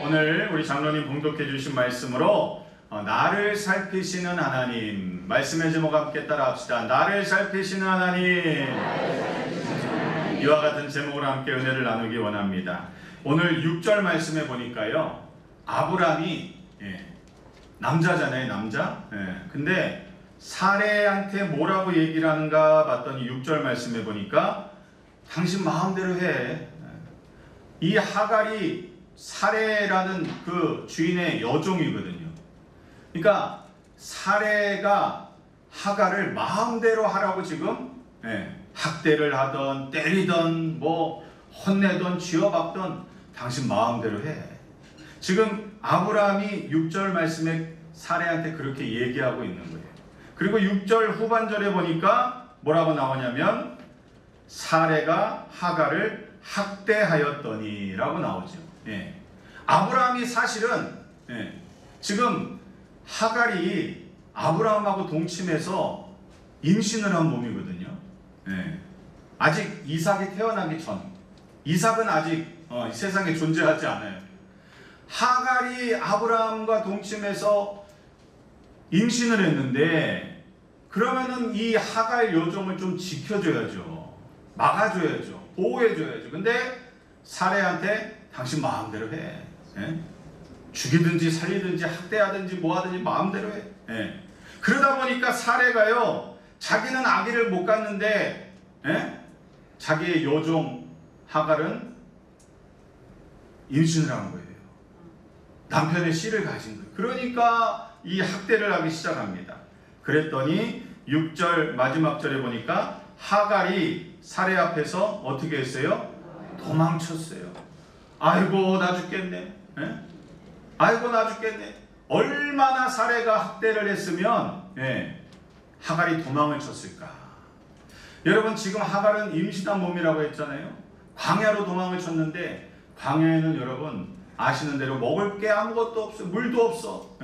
오늘 우리 장로님 봉독해 주신 말씀으로 나를 살피시는 하나님, 말씀의 제목 함께 따라 합시다. 나를 살피시는 하나님. 이와 같은 제목으로 함께 은혜를 나누기 원합니다. 오늘 6절 말씀에 보니까요, 아브라함이 남자잖아요, 남자. 근데 사레한테 뭐라고 얘기를 하는가 봤더니 6절 말씀에 보니까 당신 마음대로 해. 이 하갈이 사레라는 그 주인의 여종이거든요. 그러니까 사레가 하갈을 마음대로 하라고 지금 학대를 하던 때리던 뭐 혼내던 쥐어박던 당신 마음대로 해. 지금 아브라함이 6절 말씀에 사레한테 그렇게 얘기하고 있는 거예요. 그리고 6절 후반절에 보니까 뭐라고 나오냐면 사레가 하갈을 학대하였더니 라고 나오죠. 아브라함이 사실은 지금 하갈이 아브라함하고 동침해서 임신을 한 몸이거든요. 아직 이삭이 태어나기 전, 이삭은 아직 이 세상에 존재하지 않아요. 하갈이 아브라함과 동침해서 임신을 했는데 그러면은 이 하갈 여종을 좀 지켜줘야죠. 막아줘야죠. 보호해줘야죠. 근데 사레한테 당신 마음대로 해. 죽이든지 살리든지 학대하든지 뭐하든지 마음대로 해. 그러다 보니까 사레가요, 자기는 아기를 못 갖는데 자기의 여종 하갈은 임신을 한 거예요. 남편의 씨를 가진 거예요. 그러니까 이 학대를 하기 시작합니다. 그랬더니 6절 마지막 절에 보니까 하갈이 사레 앞에서 어떻게 했어요? 도망쳤어요. 아이고 나 죽겠네. 아이고 나 죽겠네. 얼마나 사레가 학대를 했으면 하갈이 도망을 쳤을까. 여러분, 지금 하갈은 임신한 몸이라고 했잖아요. 광야로 도망을 쳤는데 광야에는 여러분 아시는 대로 먹을 게 아무것도 없어. 물도 없어.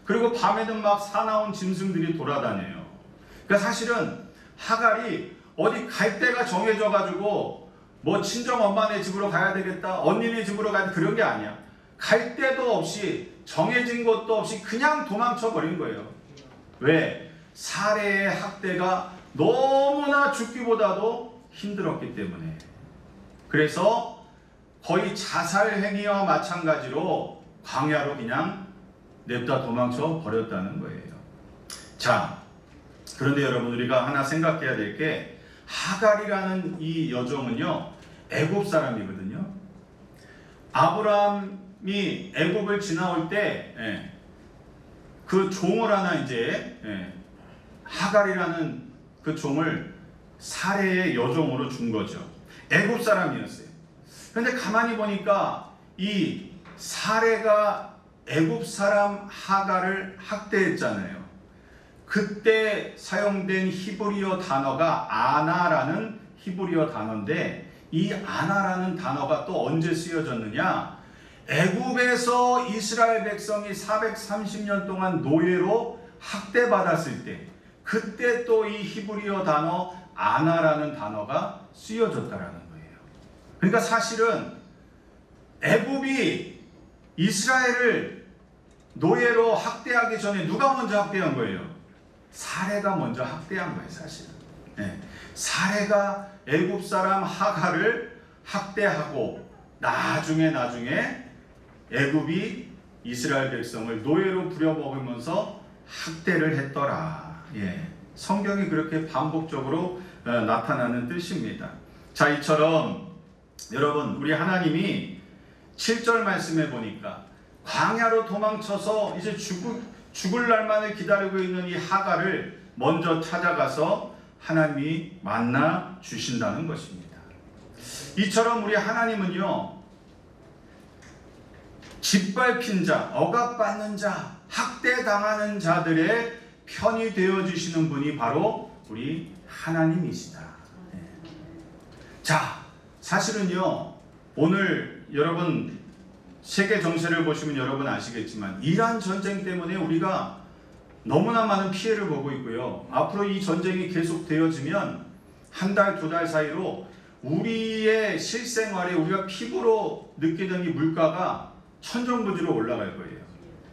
그리고 밤에는 막 사나운 짐승들이 돌아다녀요. 그러니까 사실은 하갈이 어디 갈 데가 정해져 가지고 뭐 친정 엄마네 집으로 가야 되겠다, 언니네 집으로 가야 돼, 그런 게 아니야. 갈 데도 없이 정해진 곳도 없이 그냥 도망쳐 버린 거예요. 왜? 사레의 학대가 너무나 죽기보다도 힘들었기 때문에. 그래서 거의 자살 행위와 마찬가지로 광야로 그냥 냅다 도망쳐 버렸다는 거예요. 자, 그런데 여러분, 우리가 하나 생각해야 될 게, 하갈이라는 이 여종은요, 애굽 사람이거든요. 아브라함이 애굽을 지나올 때 그 종을 하나 이제 하갈이라는 그 종을 사레의 여종으로 준 거죠. 애굽 사람이었어요. 그런데 가만히 보니까 이 사레가 애굽 사람 하갈을 학대했잖아요. 그때 사용된 히브리어 단어가 아나라는 히브리어 단어인데, 이 아나라는 단어가 또 언제 쓰여졌느냐? 애굽에서 이스라엘 백성이 430년 동안 노예로 학대받았을 때, 그때 또 이 히브리어 단어 아나라는 단어가 쓰여졌다라는 거예요. 그러니까 사실은 애굽이 이스라엘을 노예로 학대하기 전에 누가 먼저 학대한 거예요? 사레가 먼저 학대한 거예요, 사실은. 사레가 애굽 사람 하갈을 학대하고 나중에 애굽이 이스라엘 백성을 노예로 부려먹으면서 학대를 했더라. 성경이 그렇게 반복적으로 나타나는 뜻입니다. 자, 이처럼 여러분, 우리 하나님이 7절 말씀에 보니까 광야로 도망쳐서 이제 죽을 날만을 기다리고 있는 이 하갈을 먼저 찾아가서 하나님이 만나 주신다는 것입니다. 이처럼 우리 하나님은요, 짓밟힌 자, 억압받는 자, 학대당하는 자들의 편이 되어주시는 분이 바로 우리 하나님이시다. 자, 사실은요, 오늘 여러분 세계 정세를 보시면 여러분 아시겠지만 이란 전쟁 때문에 우리가 너무나 많은 피해를 보고 있고요. 앞으로 이 전쟁이 계속되어지면 한 달, 두 달 사이로 우리의 실생활에 우리가 피부로 느끼던 이 물가가 천정부지로 올라갈 거예요.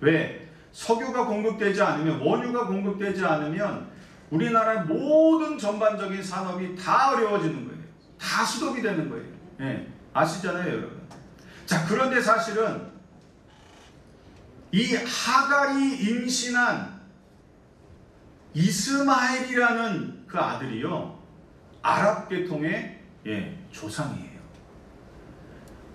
왜? 석유가 공급되지 않으면, 원유가 공급되지 않으면 우리나라의 모든 전반적인 산업이 다 어려워지는 거예요. 다 스톱이 되는 거예요. 예, 아시잖아요, 여러분. 자, 그런데 사실은 이 하갈이 임신한 이스마엘이라는 그 아들이요, 아랍 계통의 조상이에요.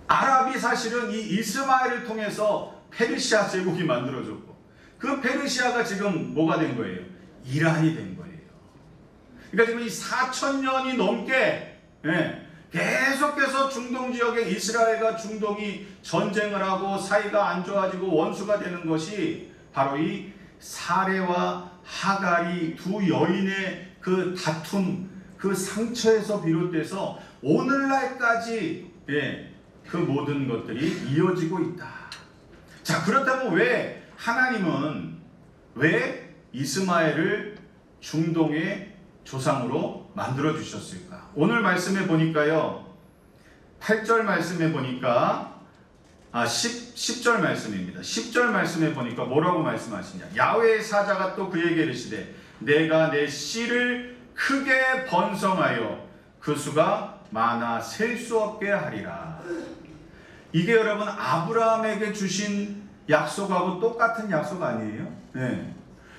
아랍이 사실은 이 이스마엘을 통해서 페르시아 제국이 만들어졌고, 그 페르시아가 지금 뭐가 된 거예요? 이란이 된 거예요. 그러니까 지금 이 4,000년이 넘게 계속해서 중동 지역에 이스라엘과 중동이 전쟁을 하고 사이가 안 좋아지고 원수가 되는 것이 바로 이 사레와 하갈이 두 여인의 그 다툼, 그 상처에서 비롯돼서 오늘날까지 그 모든 것들이 이어지고 있다. 자, 그렇다면 왜 하나님은 왜 이스마엘을 중동의 조상으로 만들어 주셨을까? 오늘 말씀에 보니까요, 8절 말씀에 보니까 10절 말씀입니다. 10절 말씀에 보니까 뭐라고 말씀하시냐? 야훼의 사자가 또 그에게 이르시되 내가 내 씨를 크게 번성하여 그 수가 많아 셀 수 없게 하리라. 이게 여러분 아브라함에게 주신 약속하고 똑같은 약속 아니에요? 네.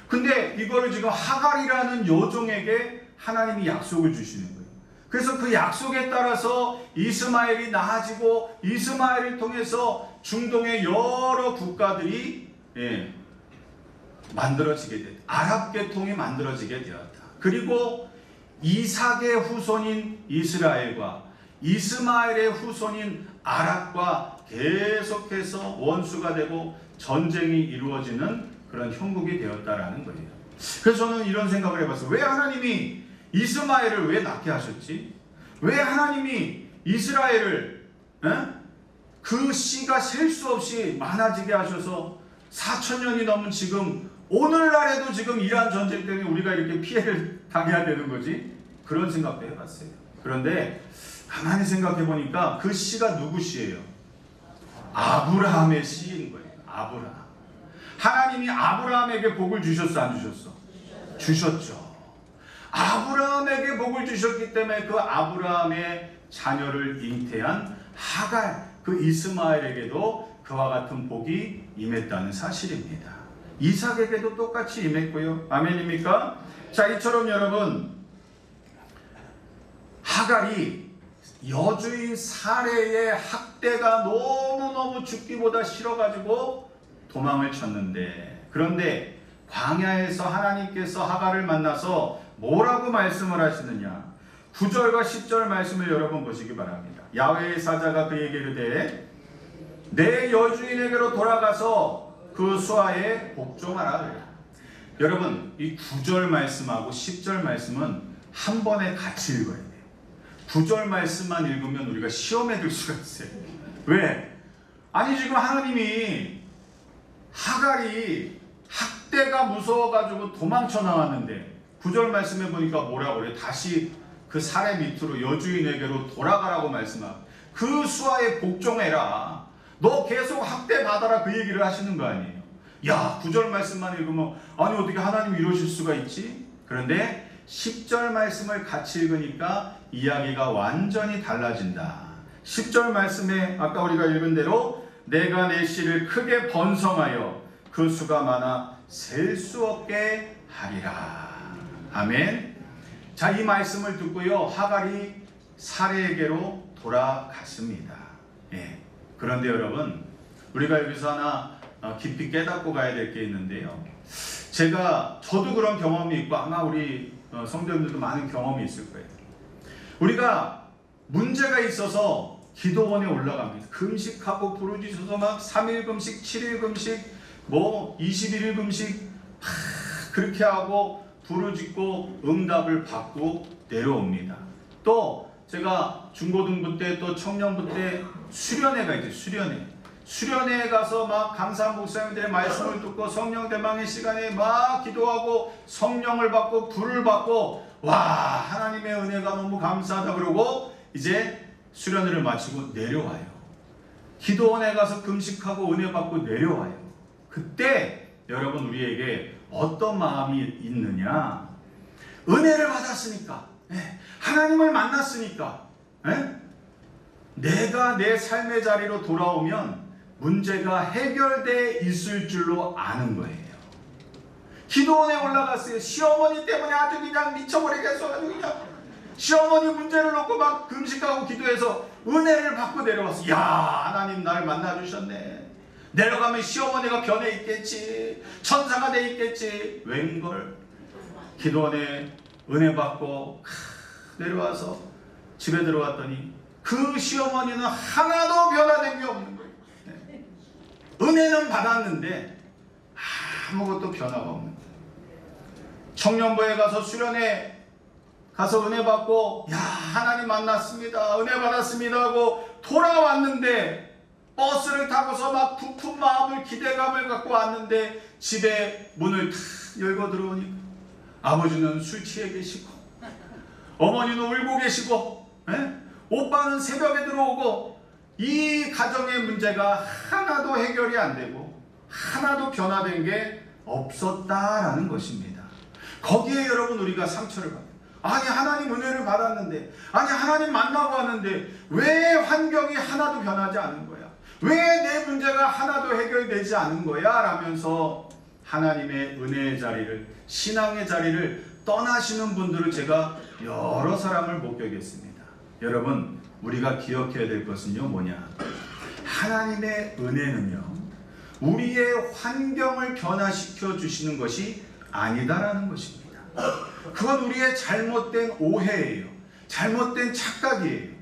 근데 이거를 지금 하갈이라는 여종에게 하나님이 약속을 주시는 거예요. 그래서 그 약속에 따라서 이스마엘이 나아지고 이스마엘을 통해서 중동의 여러 국가들이 만들어지게 됐다. 아랍 계통이 만들어지게 되었다. 그리고 이삭의 후손인 이스라엘과 이스마엘의 후손인 아랍과 계속해서 원수가 되고 전쟁이 이루어지는 그런 형국이 되었다라는 거예요. 그래서 저는 이런 생각을 해봤어요. 왜 하나님이 이스마엘을 왜 낳게 하셨지? 왜 하나님이 이스라엘을 그 씨가 셀 수 없이 많아지게 하셔서 4,000년이 넘은 지금 오늘날에도 지금 이란 전쟁 때문에 우리가 이렇게 피해를 당해야 되는 거지? 그런 생각도 해봤어요. 그런데 가만히 생각해 보니까 그 씨가 누구 씨예요? 아브라함의 씨인 거예요. 아브라함. 하나님이 아브라함에게 복을 주셨어, 안 주셨어? 주셨죠. 아브라함에게 복을 주셨기 때문에 그 아브라함의 자녀를 잉태한 하갈, 그 이스마엘에게도 그와 같은 복이 임했다는 사실입니다. 이삭에게도 똑같이 임했고요. 아멘입니까? 자, 이처럼 여러분, 하갈이 여주인 사레의 학대가 너무너무 죽기보다 싫어가지고 도망을 쳤는데, 그런데 광야에서 하나님께서 하갈을 만나서 뭐라고 말씀을 하시느냐? 9절과 10절 말씀을 여러분 보시기 바랍니다. 야훼의 사자가 그에게 이르되 내 여주인에게로 돌아가서 그 수하에 복종하라. 여러분, 이 9절 말씀하고 10절 말씀은 한 번에 같이 읽어야 돼요. 9절 말씀만 읽으면 우리가 시험에 들 수가 있어요. 왜? 아니, 지금 하나님이 하갈이 학대가 무서워가지고 도망쳐 나왔는데 9절 말씀에 보니까 뭐라고 그래요? 다시 그 사례 밑으로 여주인에게로 돌아가라고 말씀하고 그 수하에 복종해라. 너 계속 학대받아라, 그 얘기를 하시는 거 아니에요. 야, 9절 말씀만 읽으면 아니 어떻게 하나님이 이러실 수가 있지? 그런데 10절 말씀을 같이 읽으니까 이야기가 완전히 달라진다. 10절 말씀에 아까 우리가 읽은 대로 내가 내 씨를 크게 번성하여 그 수가 많아 셀 수 없게 하리라. 아멘. 자, 이 말씀을 듣고요, 하갈이 사레에게로 돌아갔습니다. 그런데 여러분, 우리가 여기서 하나 깊이 깨닫고 가야 될 게 있는데요. 저도 그런 경험이 있고 아마 우리 성도님들도 많은 경험이 있을 거예요. 우리가 문제가 있어서 기도원에 올라갑니다. 금식하고 부르짖어서 막 3일 금식, 7일 금식, 뭐 21일 금식 그렇게 하고 부르짖고 응답을 받고 내려옵니다. 또 제가 중고등부 때 또 청년부 때 수련회가 있어요. 수련회에 가서 막 강사 목사님들의 말씀을 듣고 성령 대망의 시간에 막 기도하고 성령을 받고 불을 받고 와, 하나님의 은혜가 너무 감사하다 그러고 이제 수련회를 마치고 내려와요. 기도원에 가서 금식하고 은혜 받고 내려와요. 그때 여러분 우리에게 어떤 마음이 있느냐? 은혜를 받았으니까, 하나님을 만났으니까, 내가 내 삶의 자리로 돌아오면 문제가 해결돼 있을 줄로 아는 거예요. 기도원에 올라갔어요. 시어머니 때문에 아주 그냥 미쳐버리겠어. 아주 그냥 시어머니 문제를 놓고 막 금식하고 기도해서 은혜를 받고 내려왔어. 야, 하나님 나를 만나주셨네. 내려가면 시어머니가 변해 있겠지. 천사가 돼 있겠지. 웬걸. 기도원에 은혜 받고 내려와서 집에 들어왔더니 그 시어머니는 하나도 변화된 게 없는 거예요. 은혜는 받았는데 아무것도 변화가 없는 거예요. 청년부에 가서 수련회 가서 은혜 받고 야, 하나님 만났습니다. 은혜 받았습니다 하고 돌아왔는데 버스를 타고서 막 부푼 마음을 기대감을 갖고 왔는데 집에 문을 탁 열고 들어오니까 아버지는 술 취해 계시고 어머니는 울고 계시고 오빠는 새벽에 들어오고 이 가정의 문제가 하나도 해결이 안 되고 하나도 변화된 게 없었다라는 것입니다. 거기에 여러분 우리가 상처를 받아요. 아니 하나님 은혜를 받았는데, 아니 하나님 만나고 왔는데 왜 환경이 하나도 변하지 않은 거야? 왜 내 문제가 하나도 해결되지 않은 거야? 라면서 하나님의 은혜의 자리를, 신앙의 자리를 떠나시는 분들을 제가 여러 사람을 목격했습니다. 여러분 우리가 기억해야 될 것은요 뭐냐? 하나님의 은혜는요 우리의 환경을 변화시켜 주시는 것이 아니다라는 것입니다. 그건 우리의 잘못된 오해예요. 잘못된 착각이에요.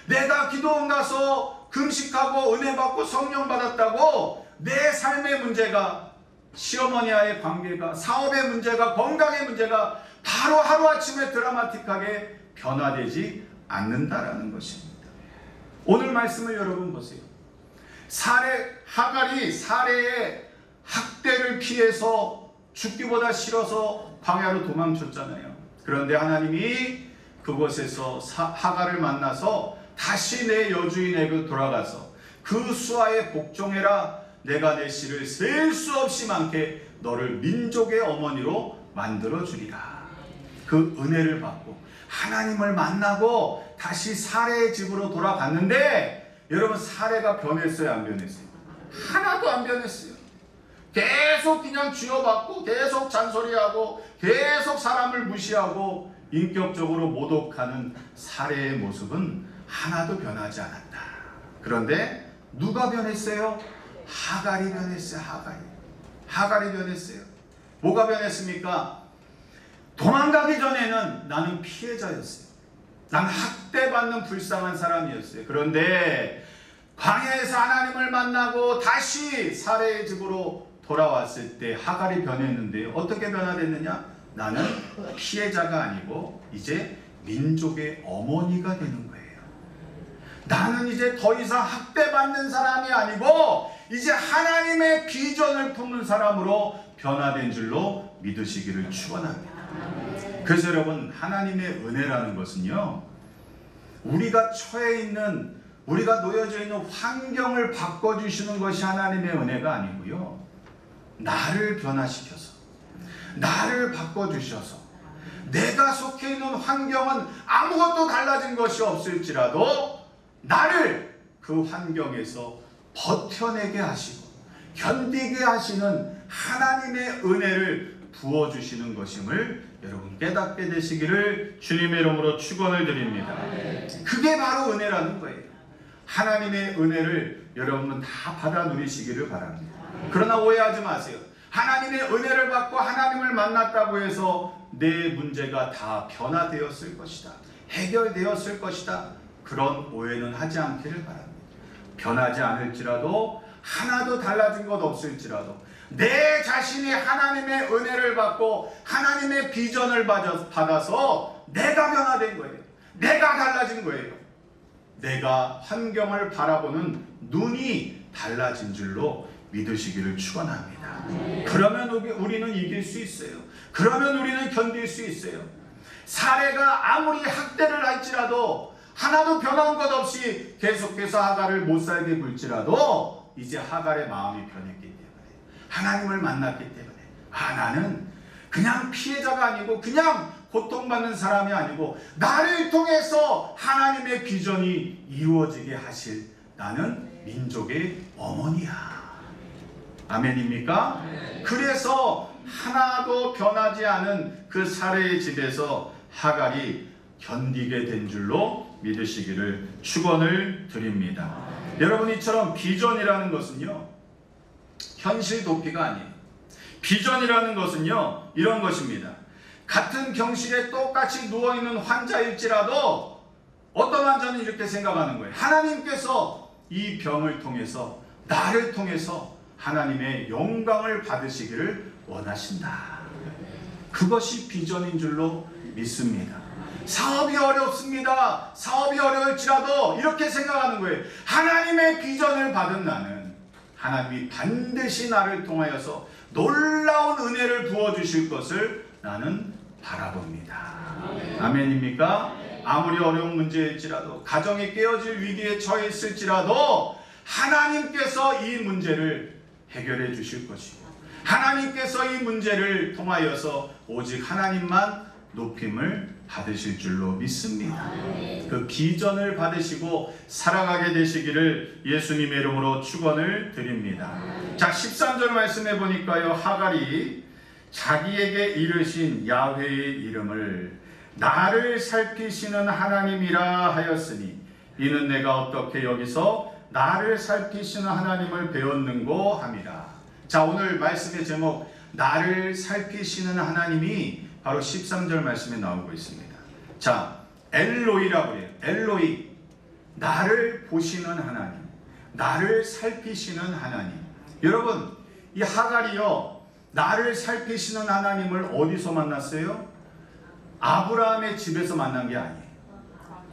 내가 기도원 가서 금식하고 은혜 받고 성령 받았다고 내 삶의 문제가, 시어머니와의 관계가, 사업의 문제가, 건강의 문제가 바로 하루아침에 드라마틱하게 변화되지 않는다라는 것입니다. 오늘 말씀을 여러분 보세요. 하갈이 사레의 학대를 피해서 죽기보다 싫어서 광야로 도망쳤잖아요. 그런데 하나님이 그곳에서 하갈을 만나서 다시 내 여주인에게 돌아가서 그 수하에 복종해라. 내가 내 씨를 셀 수 없이 많게 너를 민족의 어머니로 만들어 주리라. 그 은혜를 받고 하나님을 만나고 다시 사레의 집으로 돌아갔는데 여러분 사레가 변했어요, 안 변했어요? 하나도 안 변했어요. 계속 그냥 쥐어받고 계속 잔소리하고 계속 사람을 무시하고 인격적으로 모독하는 사레의 모습은 하나도 변하지 않았다. 그런데 누가 변했어요? 하갈이 변했어요. 하갈이 변했어요. 뭐가 변했습니까? 도망가기 전에는 나는 피해자였어요. 나는 학대받는 불쌍한 사람이었어요. 그런데 광야에서 하나님을 만나고 다시 사레의 집으로 돌아왔을 때 하갈이 변했는데요. 어떻게 변화됐느냐? 나는 피해자가 아니고 이제 민족의 어머니가 되는 거예요. 나는 이제 더 이상 학대받는 사람이 아니고 이제 하나님의 비전을 품는 사람으로 변화된 줄로 믿으시기를 축원합니다. 그래서 여러분 하나님의 은혜라는 것은요 우리가 처해 있는, 우리가 놓여져 있는 환경을 바꿔주시는 것이 하나님의 은혜가 아니고요, 나를 변화시켜서 나를 바꿔주셔서 내가 속해 있는 환경은 아무것도 달라진 것이 없을지라도 나를 그 환경에서 버텨내게 하시고 견디게 하시는 하나님의 은혜를 부어주시는 것임을 여러분 깨닫게 되시기를 주님의 이름으로 축원을 드립니다. 그게 바로 은혜라는 거예요. 하나님의 은혜를 여러분은 다 받아 누리시기를 바랍니다. 그러나 오해하지 마세요. 하나님의 은혜를 받고 하나님을 만났다고 해서 내 문제가 다 변화되었을 것이다, 해결되었을 것이다, 그런 오해는 하지 않기를 바랍니다. 변하지 않을지라도, 하나도 달라진 것 없을지라도 내 자신이 하나님의 은혜를 받고 하나님의 비전을 받아서 내가 변화된 거예요. 내가 달라진 거예요. 내가 환경을 바라보는 눈이 달라진 줄로 믿으시기를 축원합니다. 그러면 우리는 이길 수 있어요. 그러면 우리는 견딜 수 있어요. 사레가 아무리 학대를 할지라도 하나도 변한 것 없이 계속해서 하갈을 못 살게 굴지라도 이제 하갈의 마음이 변했기 때문에, 하나님을 만났기 때문에, 나는 그냥 피해자가 아니고 그냥 고통받는 사람이 아니고 나를 통해서 하나님의 비전이 이루어지게 하실 나는 민족의 어머니야. 아멘입니까? 그래서 하나도 변하지 않은 그 사레의 집에서 하갈이 견디게 된 줄로 믿으시기를 축원을 드립니다. 여러분, 이처럼 비전이라는 것은요, 현실 도피가 아니에요. 비전이라는 것은요, 이런 것입니다. 같은 병실에 똑같이 누워있는 환자일지라도 어떤 환자는 이렇게 생각하는 거예요. 하나님께서 이 병을 통해서, 나를 통해서 하나님의 영광을 받으시기를 원하신다. 그것이 비전인 줄로 믿습니다. 사업이 어렵습니다. 사업이 어려울지라도 이렇게 생각하는 거예요. 하나님의 비전을 받은 나는 하나님이 반드시 나를 통하여서 놀라운 은혜를 부어주실 것을 나는 바라봅니다. 아멘입니까? 아무리 어려운 문제일지라도, 가정이 깨어질 위기에 처해 있을지라도 하나님께서 이 문제를 해결해 주실 것이고, 하나님께서 이 문제를 통하여서 오직 하나님만 높임을 받으실 줄로 믿습니다. 그 비전을 받으시고 살아가게 되시기를 예수님의 이름으로 축원을 드립니다. 자, 13절 말씀해 보니까요, 하갈이 자기에게 이르신 야훼의 이름을 나를 살피시는 하나님이라 하였으니 이는 내가 어떻게 여기서 나를 살피시는 하나님을 배웠는고 함이라. 자, 오늘 말씀의 제목, 나를 살피시는 하나님이 바로 13절 말씀에 나오고 있습니다. 자, 엘로이라고 해요. 엘로이, 나를 보시는 하나님, 나를 살피시는 하나님. 여러분, 이 하갈이요, 나를 살피시는 하나님을 어디서 만났어요? 아브라함의 집에서 만난 게 아니에요.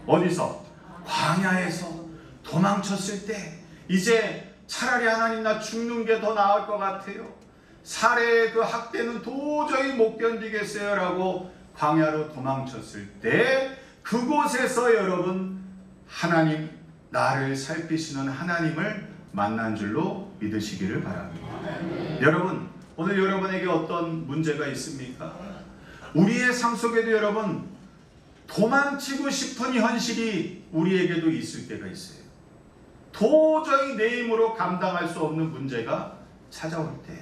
어디서? 광야에서 도망쳤을 때, 이제 차라리 하나님 나 죽는 게 더 나을 것 같아요. 사례의 그 학대는 도저히 못 견디겠어요 라고 광야로 도망쳤을 때, 그곳에서 여러분 하나님, 나를 살피시는 하나님을 만난 줄로 믿으시기를 바랍니다. 여러분, 오늘 여러분에게 어떤 문제가 있습니까? 우리의 삶 속에도 여러분 도망치고 싶은 현실이 우리에게도 있을 때가 있어요. 도저히 내 힘으로 감당할 수 없는 문제가 찾아올 때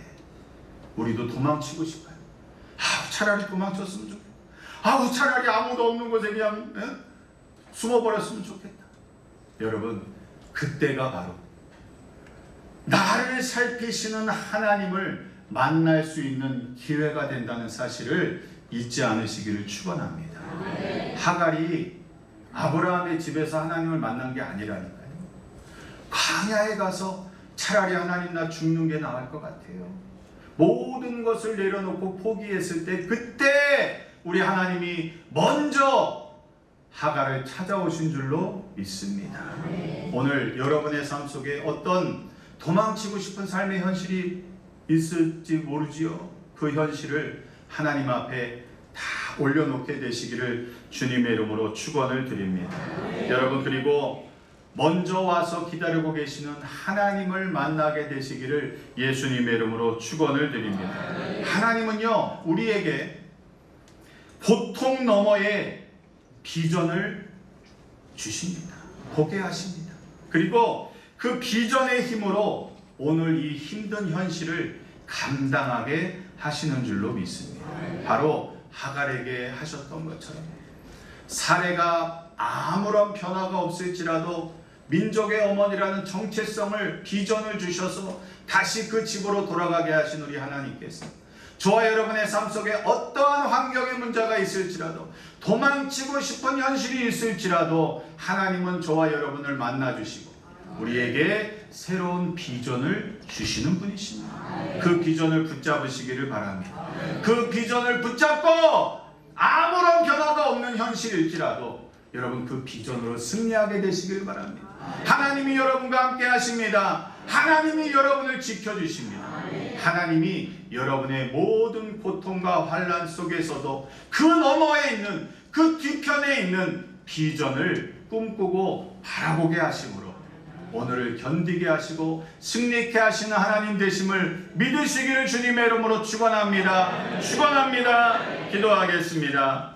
우리도 도망치고 싶어요. 차라리 도망쳤으면 좋겠다. 차라리 아무도 없는 곳에 그냥 숨어버렸으면 좋겠다. 여러분, 그때가 바로 나를 살피시는 하나님을 만날 수 있는 기회가 된다는 사실을 잊지 않으시기를 축원합니다. 하갈이 아브라함의 집에서 하나님을 만난 게 아니라니까요. 광야에 가서 차라리 하나님 나 죽는 게 나을 것 같아요. 모든 것을 내려놓고 포기했을 때, 그때 우리 하나님이 먼저 하갈을 찾아오신 줄로 믿습니다. 오늘 여러분의 삶 속에 어떤 도망치고 싶은 삶의 현실이 있을지 모르지요. 그 현실을 하나님 앞에 다 올려놓게 되시기를 주님의 이름으로 축원을 드립니다. 여러분, 그리고 먼저 와서 기다리고 계시는 하나님을 만나게 되시기를 예수님의 이름으로 축원을 드립니다. 하나님은요, 우리에게 고통 너머의 비전을 주십니다. 보게 하십니다. 그리고 그 비전의 힘으로 오늘 이 힘든 현실을 감당하게 하시는 줄로 믿습니다. 바로 하갈에게 하셨던 것처럼 사례가 아무런 변화가 없을지라도 민족의 어머니라는 정체성을, 비전을 주셔서 다시 그 집으로 돌아가게 하신 우리 하나님께서 저와 여러분의 삶 속에 어떠한 환경의 문제가 있을지라도, 도망치고 싶은 현실이 있을지라도 하나님은 저와 여러분을 만나주시고 우리에게 새로운 비전을 주시는 분이십니다. 그 비전을 붙잡으시기를 바랍니다. 그 비전을 붙잡고 아무런 변화가 없는 현실일지라도 여러분 그 비전으로 승리하게 되시길 바랍니다. 하나님이 여러분과 함께 하십니다. 하나님이 여러분을 지켜주십니다. 하나님이 여러분의 모든 고통과 환난 속에서도 그 너머에 있는, 그 뒤편에 있는 비전을 꿈꾸고 바라보게 하심으로 오늘을 견디게 하시고 승리케 하시는 하나님 되심을 믿으시기를 주님의 이름으로 축원합니다. 축원합니다. 기도하겠습니다.